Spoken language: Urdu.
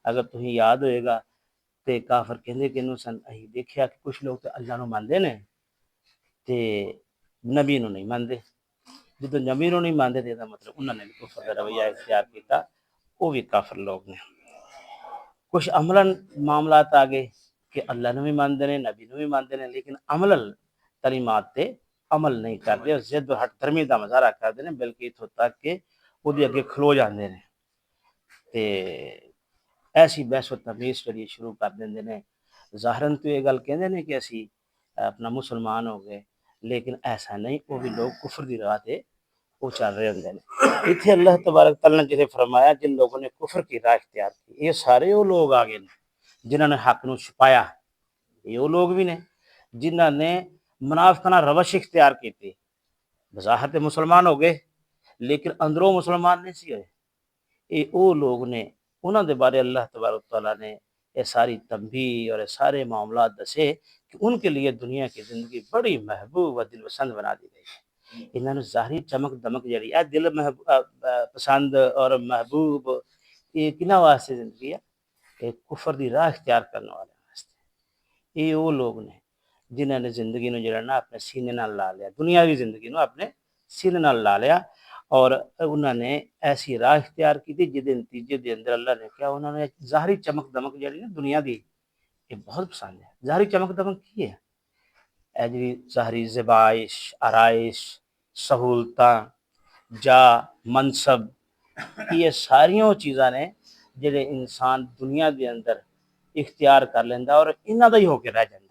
اگر تمہیں یاد ہوئے گا تے کافر کہندے کہ انہوں سن اہی دیکھیا کہ کچھ لوگ تے اللہ نو ماندے نے تے نبی نو نہیں ماندے، جدو نبی نو نہیں ماندے تے دا مطلب انہوں نے بھی کفر دا رویہ اختیار کیتا، وہ بھی کافر لوگ نے۔ کچھ عملاً معاملات آگے کہ اللہ نو بھی ماندے نے، نبی نو بھی ماندے نے، لیکن عملاً تعلیمات تے عمل نہیں کرتے، اور ضد و ہٹ دھرمی دا مظاہرہ کرتے ہیں، بلکہ اتھوں تک کہ وہ دی اگے کھلو جاندے نے تے ایسی بحث و تمیز جڑی شروع کر دیندے نے۔ ظاہراً تو یہ گل کہندے نے کہ اسی اپنا مسلمان ہو گئے، لیکن ایسا نہیں، وہ بھی لوگ کفر دی راہ تے وہ چل رہے ہوندے نے۔ اتھے اللہ تبارک تعالیٰ نے جسے فرمایا جن لوگوں نے کفر کی راہ اختیار کی، یہ سارے وہ لوگ آگے نے جنہوں نے حق نو چھپایا، یہ وہ لوگ بھی نے جنہوں نے منافقانہ روش اختیار کیتی، بظاہر مسلمان ہو گئے لیکن اندروں مسلمان نہیں سی ہوئے، یہ وہ لوگ نے، انہوں دے بارے اللہ تبارک تعالیٰ نے یہ ساری تنبیہ اور یہ سارے معاملات دسے کہ ان کے لیے دنیا کی زندگی بڑی محبوب و دل پسند بنا دی گئی ہے۔ انہوں نے ظاہری چمک دمک جڑی ہے دل پسند اور محبوب، یہ کنہ واسطے زندگی ہے؟ کہ کفر دی راہ اختیار کرنے والے واسطے۔ یہ وہ لوگ نے جنہوں نے زندگی نو جڑا نا اپنے سینے نال لا لیا، دنیاوی زندگی نو اپنے سینے نال لا لیا، اور انہوں نے ایسی راہ اختیار کی تھی جہدے نتیجے دے اندر اللہ نے کیا، انہوں نے ظاہری چمک دمک جڑی نا دنیا دی یہ بہت پسند ہے۔ ظاہری چمک دمک کی ہے؟ اے جی ظاہری زبائش، آرائش، سہولتاں، جا، منصب، یہ ساریوں چیزاں نے جڑے انسان دنیا دے اندر اختیار کر لیندہ اور انہاں دا ہی ہو کے رہ جاندہ۔